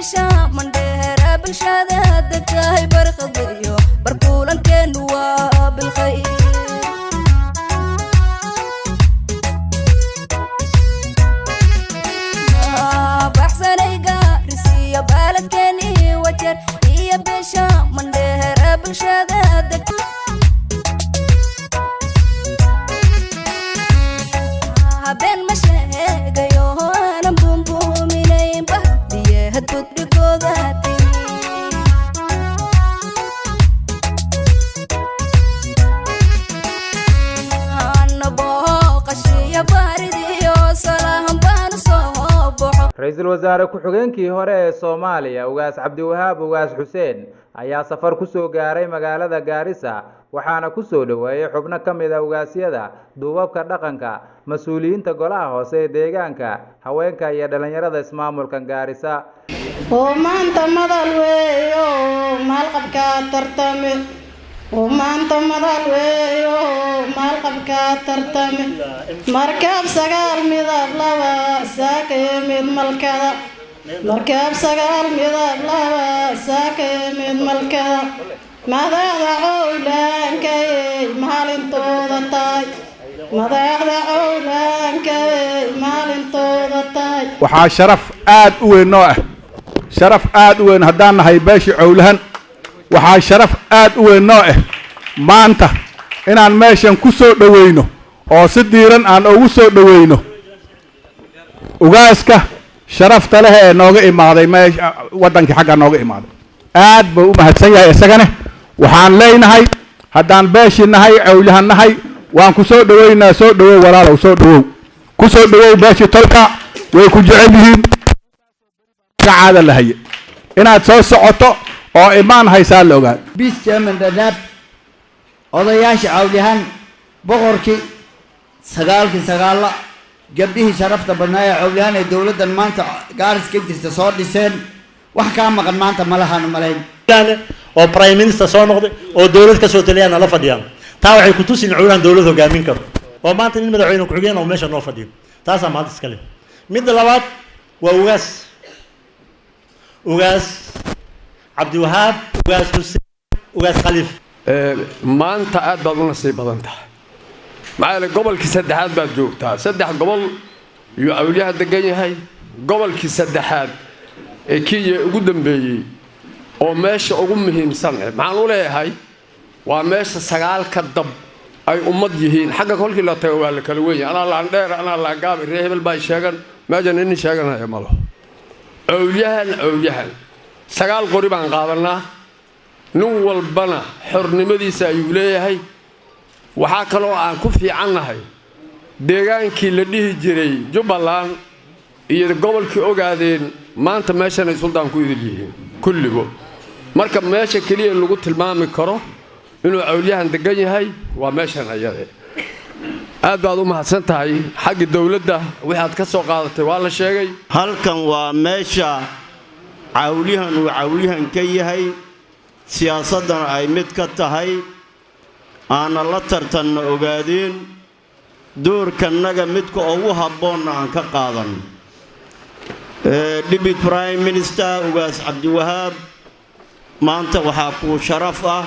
بيشا من دهر بالشادة دكاي برخضيو بركولا كنوا بالخير بحسن رسية بالد كني وجر هي بيشا من دهر بالشادة دكاي بين مشاهد يوهانا بومبومينين بهديه هتدركو ذاتي أنا بوقشي يا باردي وصلاهم بان صوبحو رئيس الوزراء ku-xigeenkii hore ee Soomaaliya Ugaas Cabdiwahaab Ugaas Xuseen ayaa safar ku soo gaaray magaalada Gaarisa waxaana ku soo dhaweeyay xubno ka mid ah ugaasyada duubabka dhaqanka mas'uuliyiinta golaha hoose ee deegaanka haweenka iyo dhalinyarada ismaamulka Gaarisa oo maanta madal weeyo maalqabka tartame oo maanta madal weeyo maalqabka tartame markab sagaal midab laba saakay mid malkada markab sagaal midab laba saakay mid malkada madaxda cawlankay maalintooda tahay madaxda cawlankay maalintooda tahay waxaa sharaf aad u weyn oo ah sharaf aad u weyn haddaan nahay beesha cawlahan waxaa sharaf aad u weyn oo ah maanta inaan meeshan ku soo dhaweyno oo si diiran aan ugu soo dhaweyno ugaaska sharafta leh ee nooga imaaday meesha wadankii xagga nooga imaaday aad buu u mahadsan yahay isagana waxaan leenahay haddaan beeshi nahay cawlahan nahay waan ku soo dhaweynaa soo dhawow walaalow soo dhawow ku soo dhawow beeshi tolka way ku jecel yihiin caada lahaye inaad soo socoto oo imaan haysaa la ogaad bis chairman dadaab odayaasha cawlahan boqorkii sagaalka gabdhihii sharafta badnaa ee cawlahan ee dawladdan maanta Gaaris ka jirta soo dhiseen wax ka maqan maanta malahan malayn oo prime minister soo noqday oo dawlad ka soo taliyana la fadhiyaan taa waxay ku tusin cawlahan dawlad hogaamin karo oo maanta in madaxweyne ku xigeen oo meesha noo fadhiyo taas maanta iska leh mid labaad waa ugaas Cabdiwahaab ugaas Xuseen ugaas Khaliif maanta aad baad u nasiib badan tahay macaali gobolkii saddexaad baad joogtaa saddex gobol iyo awliyaha degan yahay gobolkii saddexaad ee Kenya ugu dambeeyay oo meesha ugu muhiimsan maxaan u leeyahay waa meesha sagaalka dab ay ummad yihiin xagga kolkii la tago waa la kala weeyay ana laan dheer ana laan gaab reebel baa sheegan meejan in sheeganayo malo awliyahan sagaal qori baan qaadanaa nin walbana xornimadiisa ayuu leeyahay waxaa kaloo aan ku fiicannahay deegaankii la dhihi jiray Jubbaland iyo gobolkii ogaadeen maanta meeshan ay suldaan ku idil yihiin kulligo marka meesha kaliya lagu tilmaami karo inuu awliyahan degan yahay waa meeshan ayade aad baad u mahadsan tahay xagga dawladda waxaad ka soo qaadatay waa la sheegay halkan waa meesha cawlihan uu cawlihan ka yahay siyaasaddan ay mid ka tahay aan la tartanno ogaadeen doorkanaga midka ugu habboon aan ka qaadan Deputy Prime Minister Ugaas Cabdiwahaab maanta waxaa ku sharaf ah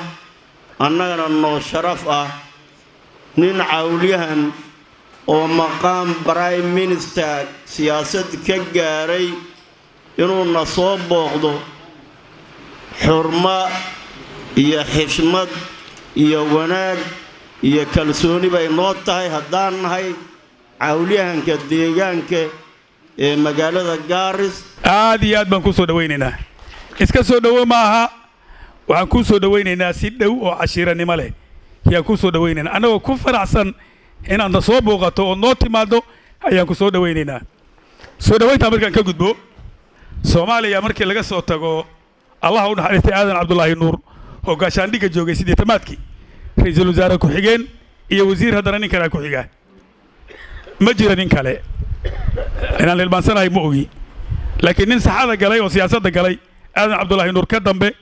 annagana noo sharaf ah nin cawliyahan oo maqaam Prime Minister siyaasad ka gaaray inuu na soo booqdo xurma iyo xishmad iyo wanaag iyo kalsooni bay noo tahay haddaan nahay cawliyahanka deegaanka ee magaalada Gaaris aad iyo aad baan ku soo dhaweynaynaa iska soo dhawo maaha waxaan ku soo dhaweynaynaa si dhow oo cashiiranimo leh yaa ku soo dhaweynaynaa anagoo ku faraxsan inaad soo booqato oo noo timaado ayaan ku soo dhaweynaynaa soo dhaweynta markaan ka gudbo Soomaaliya markii laga soo tago Allah u naxariistay aadan Cabdullaahi Nuur oo gaashaandhiga joogay sideetamaadkii ra'iisul wasaare ku xigeen iyo wasiir haddana nin kale ku xiga ma jira nin kale inaan ilmaansanahay ma ogi laakiin nin saxada galay oo siyaasadda galay aadan Cabdullaahi Nuur ka dambe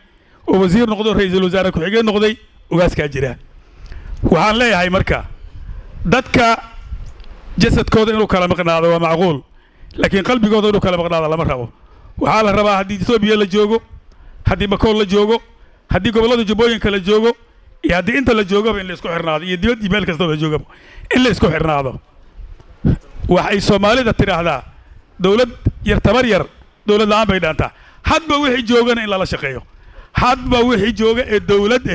oo wasiir noqdo ra'iisul wasaare ku xigeen noqday ugaaskaa jira waxaan leeyahay marka dadka jasadkooda inuu kala maqnaado waa macquul laakiin qalbigooda inuu kala maqnaado lama rabo waxaa la rabaa haddii Itoobiya la joogo haddii Bakool la joogo haddii gobollada Jubbooyinka la joogo iyo haddii inta la joogaba in la isku xirnaado iyo dibadda meel kasta la joogaba in la isku xirnaado waxay Soomaalida tiraahdaa dawlad yar tabar yar dawlad la'aan bay dhaantaa hadba wixii joogana in la shaqeeyo hadba wixii jooga ee dawlad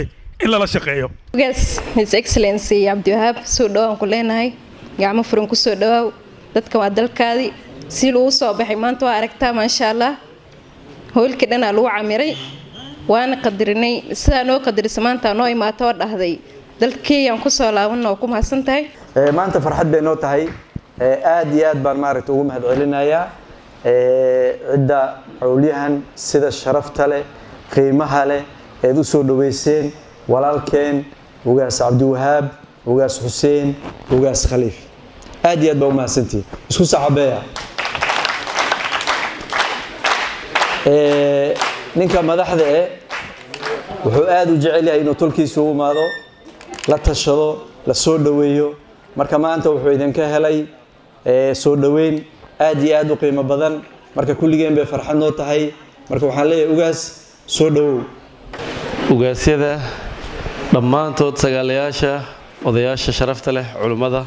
in la shaqeeyo Yes, His Excellency Abdiwahab soo dhawaan ku leenahay gacmo furan ku soo dhawaw dadka waa dalkaadi si loo soo baxay maanta waa aragtaa ma sha Allah howlka dhana lagu camiray waana qadarinay sida noo qadarisay maanta noo imaato dhahday dalkeenan ku soo laabanno ku mahadsantahay maanta farxad bay noo tahay aad iyo aad baan maaragtay ugu mahad celinayaa cidda howliyahan sida sharafta leh qiimaha leh ee u soo dhaweyseen walaalkeen ugaas Cabdiwahaab ugaas Xuseen ugaas Khaliif aad iyo aad baa u mahadsantiin isku saxabeeya ninka madaxda wuxuu aad u jecel yahay inuu tolkiisa u imaado la tashado la soo dhaweeyo marka maanta wuxuu idinka helay soo dhaweyn aad iyo aad u qiimo badan marka kulligeen bay farxad noo tahay marka waxaan leeyahay ugaas soo dhawow ugaasyada dhammaantood sagaalayaasha odayaasha sharafta leh culimada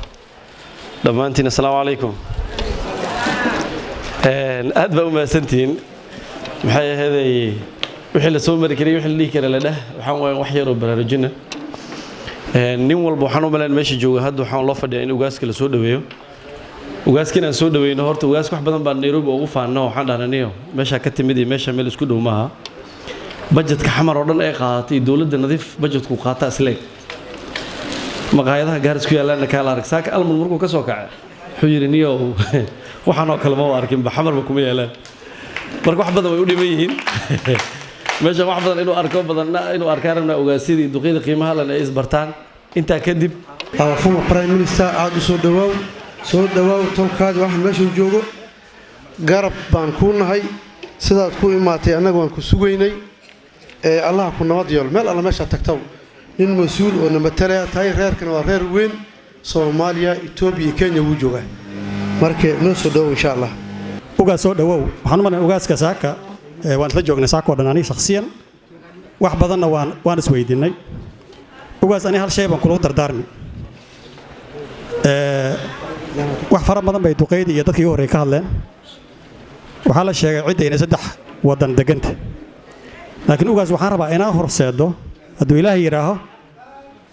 dhammaantiin assalaamu calaykum aad baa u mahadsantihiin maxay ahaydey wixii la soo mari karay wixii la dhihi kara la dhah waxaan waayan wax yaroo baraarujina nin walba waxaan u malayn meesha jooga hadda waxaan loo fadhiyaa in ugaaska la soo dhaweeyo ugaaska inaan soo dhaweyno horta ugaaska wax badan baan Nairobi ugu faanno waxaan dhahnaniyo meesha ka timid iyo meesha meel isku dhow maaha budgetka xamar oo dhan ay qaadatay dawladda nadiif budgetku qaata isleeg maqaayadaha gaaris ku yaalaan ka la arag saaka almul markuu ka soo kacay wuxuu yiri niyo waxaan oo kale ma arkin ba xamar ba kuma yaalaan marka wax badan way u dhiman yihiin meesha wax badan inuu arko badan inuu arkaarna ogaasidii duqeeyda qiimaha lana ay isbartaan inta kadib former prime minister aad u soo dhawaw tolkaadi waxaan meesha joogo garab baan ku nahay sidaad ku imaatay anagu waan ku sugaynay Allah ku nabad yeelo meel alla meesha tagtaw nin mas'uul oo namatala tahay reerkana waa reer weyn Soomaaliya Itoobiya iyo Kenya wuu joogaa marka noo soo dhaw insha Allah ugaas soo dhawow waxaan u maleynayaa ugaaska saaka waan la joognay saako dhan aniga shakhsiyan wax badanna waan isweydiinay ugaas ani hal shay baan kula dardaarmi wax fara badan bay duqeydii iyo dadkii hore ka hadleen waxa la sheegay cidda inay saddex wadan deganta laakiin ugaas waxaan rabaa inaan horseedo hadduu Ilaahay yiraaho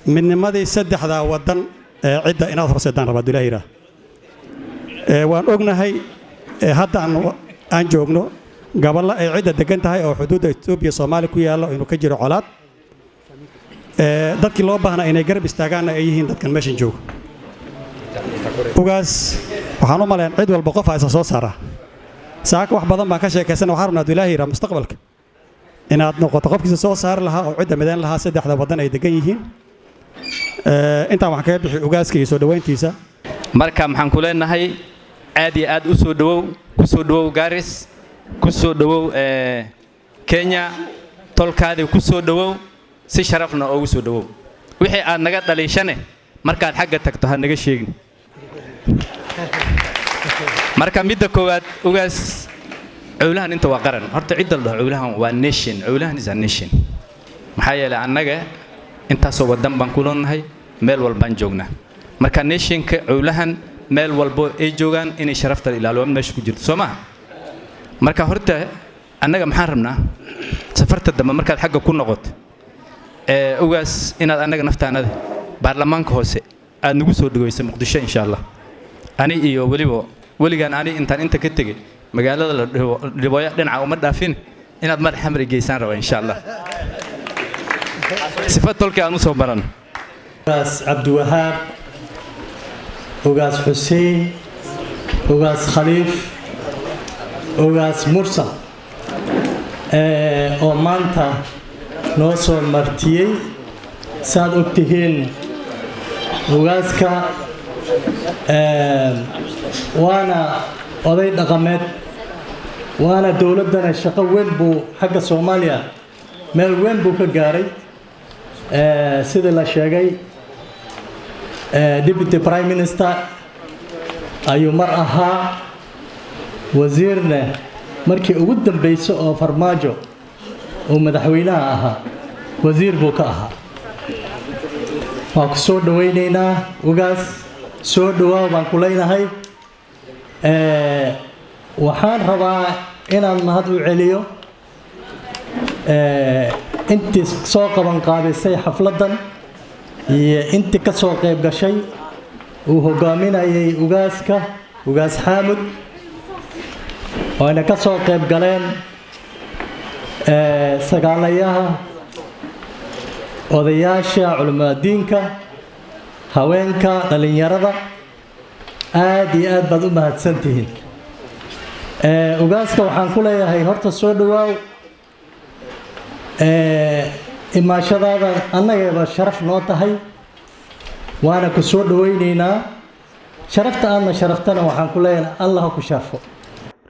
midnimadii saddexda wadan cidda inaad horseedaan rabaa hadduu Ilaahay yiraaho waan ognahay hadda aan joogno gaballa ay cidda degan tahay oo xuduudda Itoobiya Soomaaliya ku yaalo inuu ka jiro colaad dadkii loo baahnaa inay garab istaagaan ay yihiin dadkan meeshan jooga ugaas waxaan u maleynayaa cid walba qof aysan soo saaraa saaka wax badan baan ka sheekaysan waxaan rabnaa Ilaahay yiraahdo mustaqbalka inaad noqoto qofkiisa soo saar lahaa oo cidda midaan lahaa saddexda wadan ay degan yihiin intaan wax kaga bixi ugaaska iyo soo dhaweyntiisa marka maxaan ku leenahay aad iyo aad u soo dhawow ku soo dhawow Garis ku soo dhawow Kenya tolkaadi ku soo dhawow si sharafna ugu soo dhawow wixii aad naga dhaliishane markaad xagga tagto ha naga sheegin marka midda koowaad ugaas cawlahan inta waa qaran horta cid daldo cawlahan waa nation cawlahan is a nation maxaa yeelay annaga intaasoo wadan baan ku leenahay meel walbaan joognaa marka nationka cawlahan meel walbo ay joogaan inay sharafta ilaaliyo meesha ku jirto Soomaa marka horta annaga maxaan rabnaa safarta dambe markaad xagga ku noqoto ugaas inaad annaga naftaanada baarlamaanka hoose aad nagu soo dhageyso Muqdisho insha Allah ani iyo waligaan ani inta ka tagay magaalada la dhibooya dhinaca uma dhaafin inaad madax xamri geysaan raba insha Allah sifad tolka aan u soo baran ugaas Cabdiwahaab ugaas Xuseen ugaas Khaliif ugaas Mursal oo maanta noo soo martiyay saad ogtihiin ugaaska waana oday dhaqameed waana dawladana shaqo weyn buu xagga Soomaaliya meel weyn buu ka gaaray sida la sheegay deputy prime minister ayuu mar ahaa wasiirna markii ugu dambayso oo farmaajo oo madaxweynaha ahaa wasiir buu ka ahaa waan ku soo dhawaynaynaa ugaas soo dhawaa baan ku leenahay waxaan rabaa inaan mahad u celiyo intii soo qaban qaabisay xafladan iyo intii ka soo qayb gashay uu hogaaminayay ugaas xaamud waana ka soo qayb galeen sagaalayaha odayaasha culimadiinka haweenka dhalinyarada aad iyo aad baad u mahadsantihiin ugaaska waxaan ku leeyahay horta soo dhawaaw imaashadaada annagayba sharaf noo tahay waana ku soo dhawaynaynaa sharafta aadna sharaftana waxaan ku leeyahay allah ku sharfo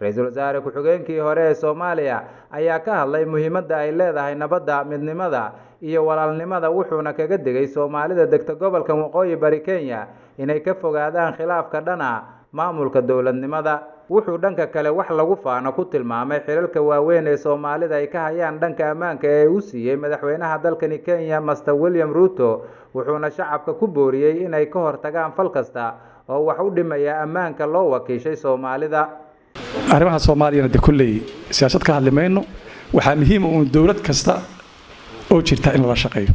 ra-iisul wasaare ku-xigeenkii hore ee Soomaaliya ayaa ka hadlay muhiimadda ay leedahay nabadda, midnimada iyo walaalnimada, wuxuuna kaga digay Soomaalida degta gobolka Waqooyi Bari Kenya inay ka fogaadaan khilaafka dhana maamulka dowladnimada. Wuxuu dhanka kale wax lagu faano ku tilmaamay xilalka waaweyn ee Soomaalida ay ka hayaan dhanka ammaanka ee uu siiyay madaxweynaha dalkani Kenya Mr William Ruto, wuxuuna shacabka ku booriyay inay ka hortagaan fal kasta oo wax u dhimaya ammaanka loo wakiishay Soomaalida. arrimaha Soomaaliyana de kulley siyaasad ka hadli mayno waxa muhiim ah in dawlad kasta oo jirta in la shaqeeyo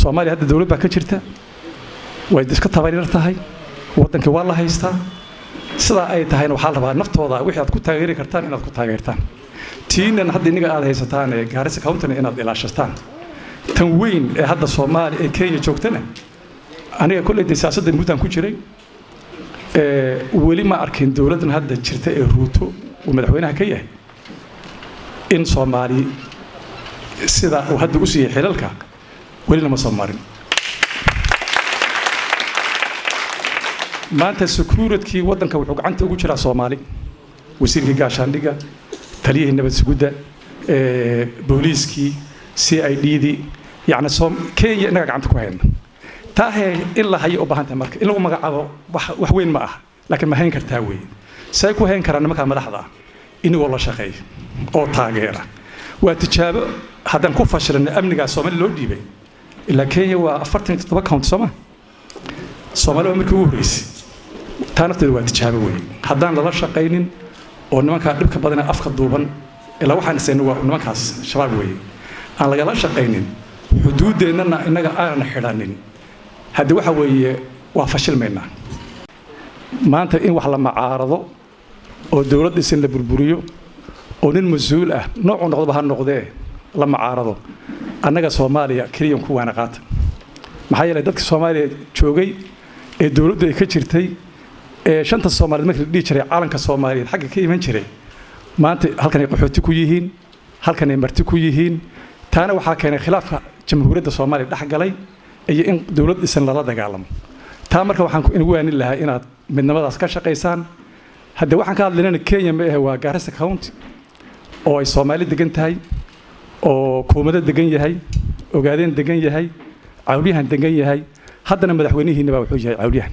Soomaaliya hadda dawlad baa ka jirta way iska tabarir tahay wadanka waa la haystaa sida ay tahayna waxa la rabaa naftooda wixii aad ku taageeri kartaan inaad ku taageertaan tiinan hadda iniga aad haysataan ee Garissa County inaad ilaashastaan tan weyn ee hadda Soomaaliya ee Kenya joogtana aniga kulley siyaasadda muddan ku jiray weli ma arkin dawladdan hadda jirta ee Ruto oo madaxweynaha ka yahay in Soomaali sida uu hadda u siiyay xilalka weli lama soo marin maanta security wadanka wuxuu gacanta ugu jiraa Soomaali wasiirka gaashaandhiga taliyihii nabad sugidda booliiskii CID yani Kenya inaga gacanta ku hayna taahe in la hayo u baahan tahay marka in lagu magacaabo wax weyn ma ah laakiin ma hayn kartaa weey say ku hayn karaan marka madaxda inuu la shaqeeyo oo taageera waa tijaabo hadan ku fashilna amniga Soomaaliya loo dhiibay ilaa Kenya waa 47 county Soomaaliya markii ugu horeysay taanafteedu waa tijaabo weey hadan la shaqeynin oo nimanka dhibka badan afka duuban ilaa waxaan isayna waa nimankaas shabaab weey aan laga la shaqeynin xuduudeennana inaga aan xidhanin hadda waxa weeye waa fashilmayna maanta in wax la macaarado oo dawladda isin la burburiyo oo nin mas'uul ah nooc noqdo ha noqdee la macaarado annaga Soomaaliya kaliya ku waana qaata maxay yeelay dadka Soomaaliya joogay ee dawladdu ay ka jirtay ee shanta Soomaaliyeed markii dhigi jiray caalanka Soomaaliyeed xagga ka iman jiray maanta halkan ay qaxooti ku yihiin halkan ay marti ku yihiin taana waxa keenay khilaafka jamhuuriyadda Soomaaliya dhaxgalay iyo in dawlad isan lala dagaalamo taa marka waxaan ku waanin lahaa inaad midnimadaas ka shaqeysaan hadda waxaan ka hadlaynaa Kenya ma aha waa Garissa County oo ay Soomaali degan tahay oo koomada degan yahay ogaadeen degan yahay cawliyahan degan yahay haddana madaxweynihiina baa wuxuu yahay cawliyahan